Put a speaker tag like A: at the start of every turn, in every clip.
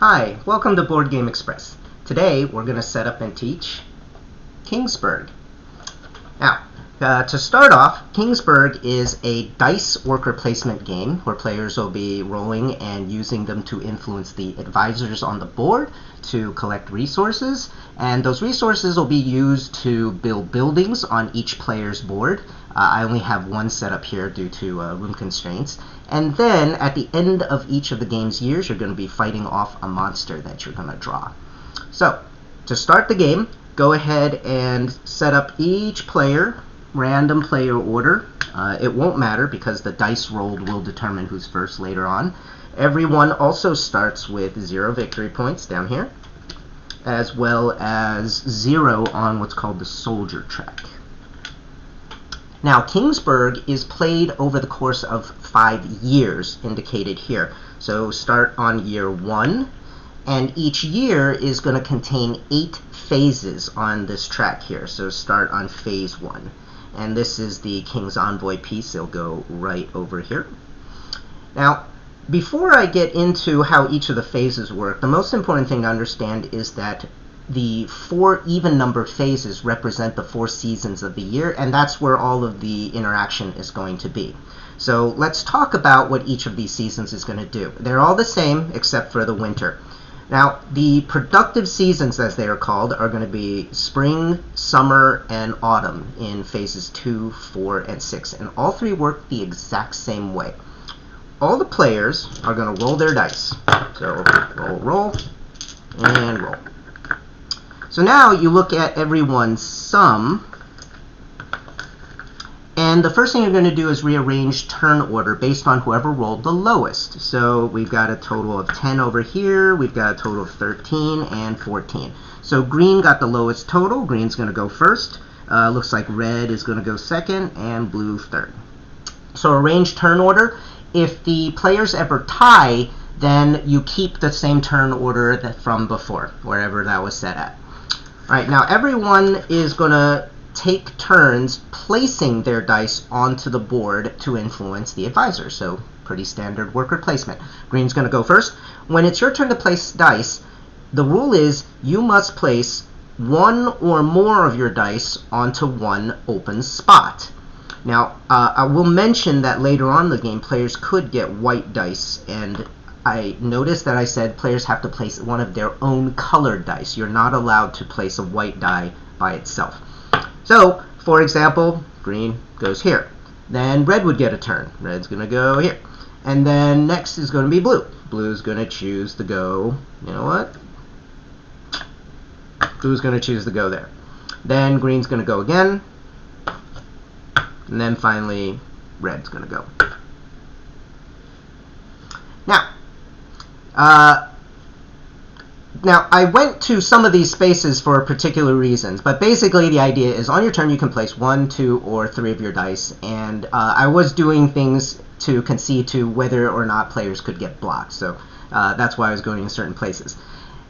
A: Hi, welcome to Board Game Express. Today we're going to set up and teach Kingsburg. Now, to start off, Kingsburg is a dice worker placement game where players will be rolling and using them to influence the advisors on the board to collect resources, and those resources will be used to build buildings on each player's board. I only have one set up here due to room constraints. And then at the end of each of the game's years, you're going to be fighting off a monster that you're going to draw. So, to start the game, go ahead and set up each player, random player order. It won't matter because the dice rolled will determine who's first later on. Everyone also starts with 0 victory points down here, as well as 0 on what's called the soldier track. Now, Kingsburg is played over the course of 5 years, indicated here. So start on year 1, and each year is going to contain 8 phases on this track here. So start on phase 1. And this is the King's Envoy piece. It'll go right over here. Now, before I get into how each of the phases work, the most important thing to understand is that the 4 even-numbered phases represent the 4 seasons of the year, and that's where all of the interaction is going to be. So let's talk about what each of these seasons is going to do. They're all the same except for the winter. Now, the productive seasons, as they are called, are going to be spring, summer, and autumn in phases 2, 4, and 6, and all 3 work the exact same way. All the players are going to roll their dice. So roll, and roll. So now you look at everyone's sum, and the first thing you're going to do is rearrange turn order based on whoever rolled the lowest. So we've got a total of 10 over here, we've got a total of 13 and 14. So green got the lowest total, green's going to go first, looks like red is going to go second, and blue third. So arrange turn order. If the players ever tie, then you keep the same turn order from before, wherever that was set at. Alright, now everyone is going to take turns placing their dice onto the board to influence the advisor. So pretty standard worker placement. Green's going to go first. When it's your turn to place dice, the rule is you must place 1 or more of your dice onto one open spot. Now, I will mention that later on in the game, players could get white dice, and I noticed that I said players have to place one of their own colored dice. You're not allowed to place a white die by itself. So, for example, green goes here. Then red would get a turn. Red's going to go here. And then next is going to be blue. Blue's going to choose to go, you know what? Blue's going to choose to go there. Then green's going to go again. And then finally, red's going to go. Now, I went to some of these spaces for particular reasons, but basically the idea is on your turn you can place 1, 2, or 3 of your dice, and I was doing things to concede to whether or not players could get blocked, so that's why I was going in certain places.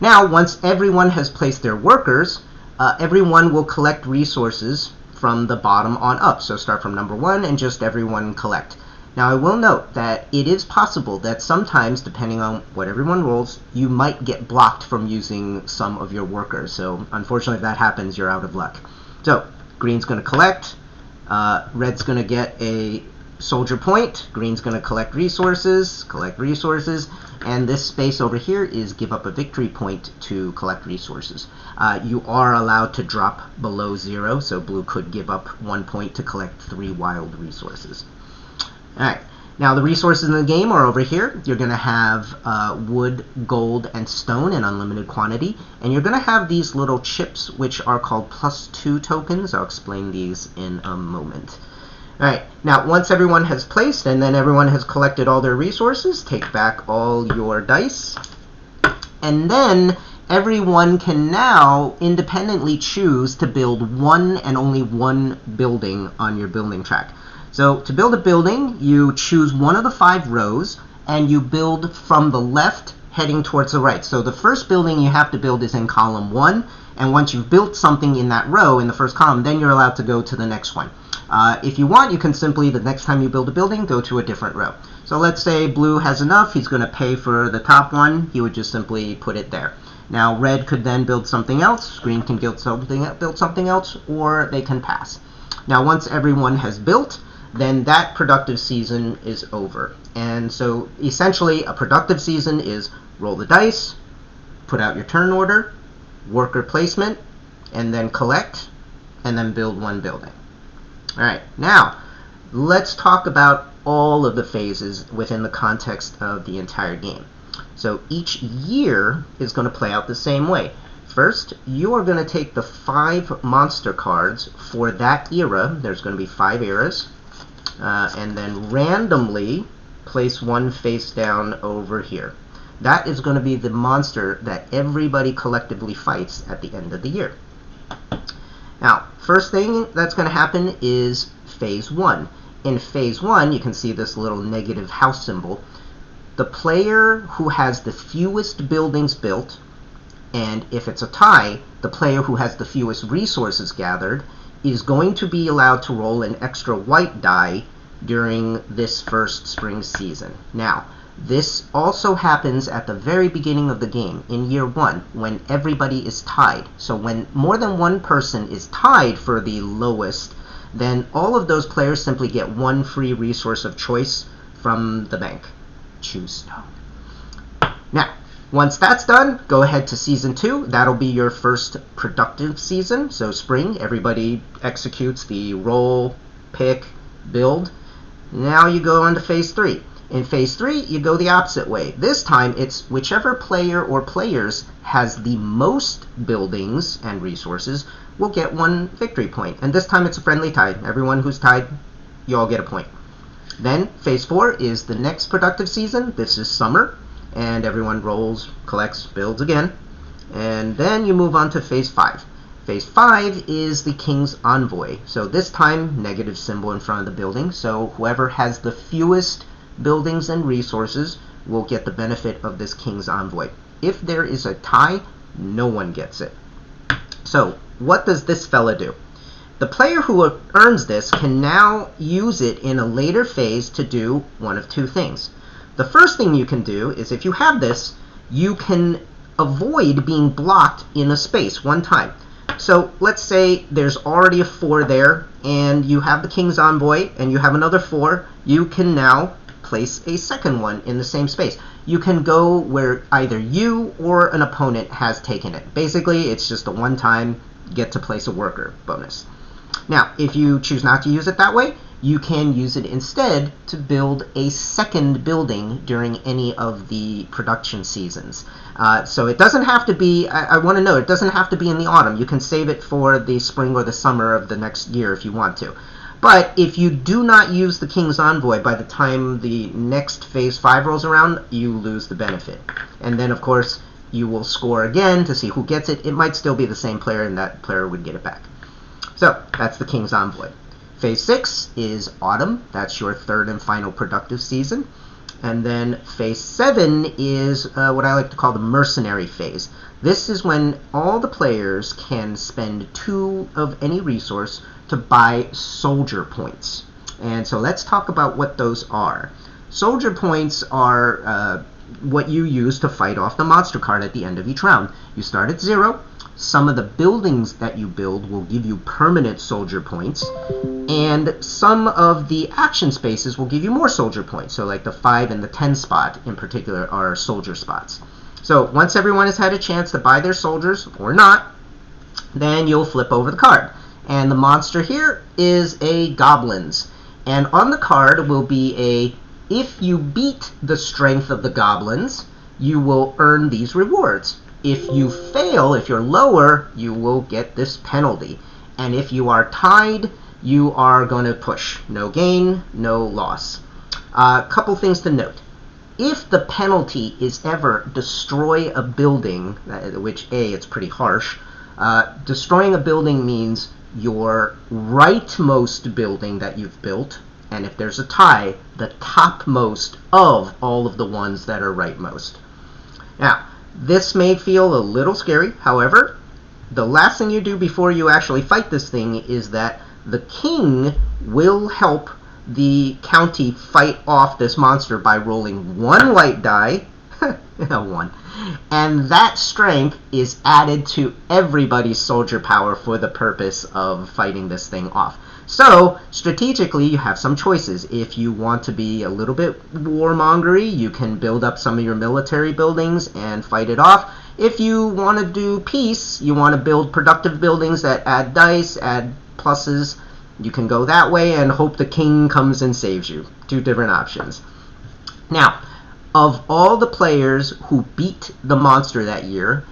A: Now, once everyone has placed their workers, everyone will collect resources from the bottom on up, so start from number 1 and just everyone collect. Now, I will note that it is possible that sometimes, depending on what everyone rolls, you might get blocked from using some of your workers. So, unfortunately, if that happens, you're out of luck. So, green's going to collect. Red's going to get a soldier point. Green's going to collect resources. And this space over here is give up a victory point to collect resources. You are allowed to drop below 0, so blue could give up 1 point to collect 3 wild resources. Alright, now the resources in the game are over here. You're going to have wood, gold, and stone in unlimited quantity. And you're going to have these little chips, which are called +2 tokens. I'll explain these in a moment. Alright, now once everyone has placed and then everyone has collected all their resources, take back all your dice. And then everyone can now independently choose to build 1 and only 1 building on your building track. So to build a building, you choose one of the 5 rows, and you build from the left heading towards the right. So the first building you have to build is in column 1, and once you've built something in that row, in the first column, then you're allowed to go to the next one. If you want, you can simply, the next time you build a building, go to a different row. So let's say blue has enough, he's going to pay for the top one, he would just simply put it there. Now red could then build something else, green can build something else, or they can pass. Now once everyone has built, then that productive season is over. And so essentially a productive season is roll the dice, put out your turn order, worker placement, and then collect, and then build one building. Alright, now let's talk about all of the phases within the context of the entire game. So each year is going to play out the same way. First, you are going to take the 5 monster cards for that era. There's going to be 5 eras. And then randomly place one face down over here. That is going to be the monster that everybody collectively fights at the end of the year. Now, first thing that's going to happen is phase 1. In phase 1, you can see this little negative house symbol. The player who has the fewest buildings built, and if it's a tie, the player who has the fewest resources gathered, is going to be allowed to roll an extra white die during this first spring season. Now, this also happens at the very beginning of the game, in year 1, when everybody is tied. So when more than one person is tied for the lowest, then all of those players simply get one free resource of choice from the bank. Choose stone. Now, once that's done, go ahead to season 2. That'll be your first productive season. So spring, everybody executes the roll, pick, build. Now you go on to phase 3. In phase 3, you go the opposite way. This time, it's whichever player or players has the most buildings and resources will get one victory point. And this time it's a friendly tie. Everyone who's tied, you all get a point. Then phase 4 is the next productive season. This is summer, and everyone rolls, collects, builds again. And then you move on to phase 5. Phase 5 is the King's Envoy. So this time, negative symbol in front of the building. So whoever has the fewest buildings and resources will get the benefit of this King's Envoy. If there is a tie, no one gets it. So what does this fella do? The player who earns this can now use it in a later phase to do one of two things. The first thing you can do is, if you have this, you can avoid being blocked in a space one time. So let's say there's already a 4 there, and you have the King's Envoy, and you have another 4. You can now place a second one in the same space. You can go where either you or an opponent has taken it. Basically, it's just a one-time get to place a worker bonus. Now, if you choose not to use it that way, you can use it instead to build a second building during any of the production seasons. So it doesn't have to be, I want to note, it doesn't have to be in the autumn. You can save it for the spring or the summer of the next year if you want to. But if you do not use the King's Envoy by the time the next phase 5 rolls around, you lose the benefit. And then, of course, you will score again to see who gets it. It might still be the same player, and that player would get it back. So that's the King's Envoy. Phase 6 is autumn. That's your third and final productive season. And then phase 7 is what I like to call the mercenary phase. This is when all the players can spend 2 of any resource to buy soldier points. And so let's talk about what those are. Soldier points are what you use to fight off the monster card at the end of each round. You start at 0. Some of the buildings that you build will give you permanent soldier points, and some of the action spaces will give you more soldier points. So like the 5 and the 10 spot in particular are soldier spots. So once everyone has had a chance to buy their soldiers, or not, then you'll flip over the card. And the monster here is a goblins. And on the card will be a, if you beat the strength of the goblins, you will earn these rewards. If you fail, if you're lower, you will get this penalty. And if you are tied, you are going to push. No gain, no loss. A couple things to note. If the penalty is ever destroy a building, which it's pretty harsh, destroying a building means your rightmost building that you've built, and if there's a tie, the topmost of all of the ones that are rightmost. Now, this may feel a little scary. However, the last thing you do before you actually fight this thing is that the king will help the county fight off this monster by rolling one light die, one, and that strength is added to everybody's soldier power for the purpose of fighting this thing off. So, strategically, you have some choices. If you want to be a little bit warmongery, you can build up some of your military buildings and fight it off. If you want to do peace, you want to build productive buildings that add dice, add pluses, you can go that way and hope the king comes and saves you. Two different options. Now, of all the players who beat the monster that year,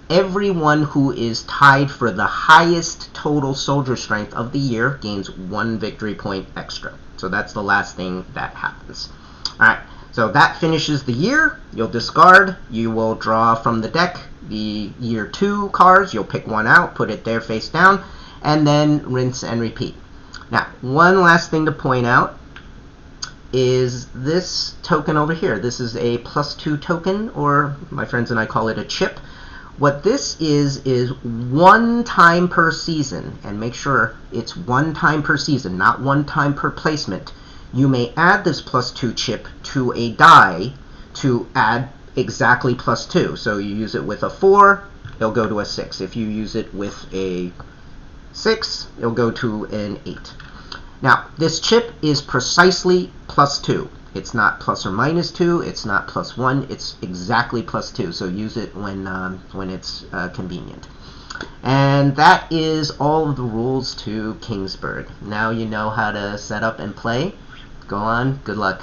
A: everyone who is tied for the highest total soldier strength of the year gains 1 victory point extra. So that's the last thing that happens. Alright, so that finishes the year. You'll discard. You will draw from the deck the year 2 cards. You'll pick one out, put it there face down, and then rinse and repeat. Now, one last thing to point out is this token over here. This is a +2 token, or my friends and I call it a chip. What this is 1 time per season, and make sure it's 1 time per season, not 1 time per placement. You may add this +2 chip to a die to add exactly +2. So you use it with a 4, it'll go to a 6. If you use it with a 6, it'll go to an 8. Now, this chip is precisely +2. It's not plus or minus 2, it's not +1, it's exactly +2. So use it when it's convenient. And that is all of the rules to Kingsburg. Now you know how to set up and play. Go on, good luck.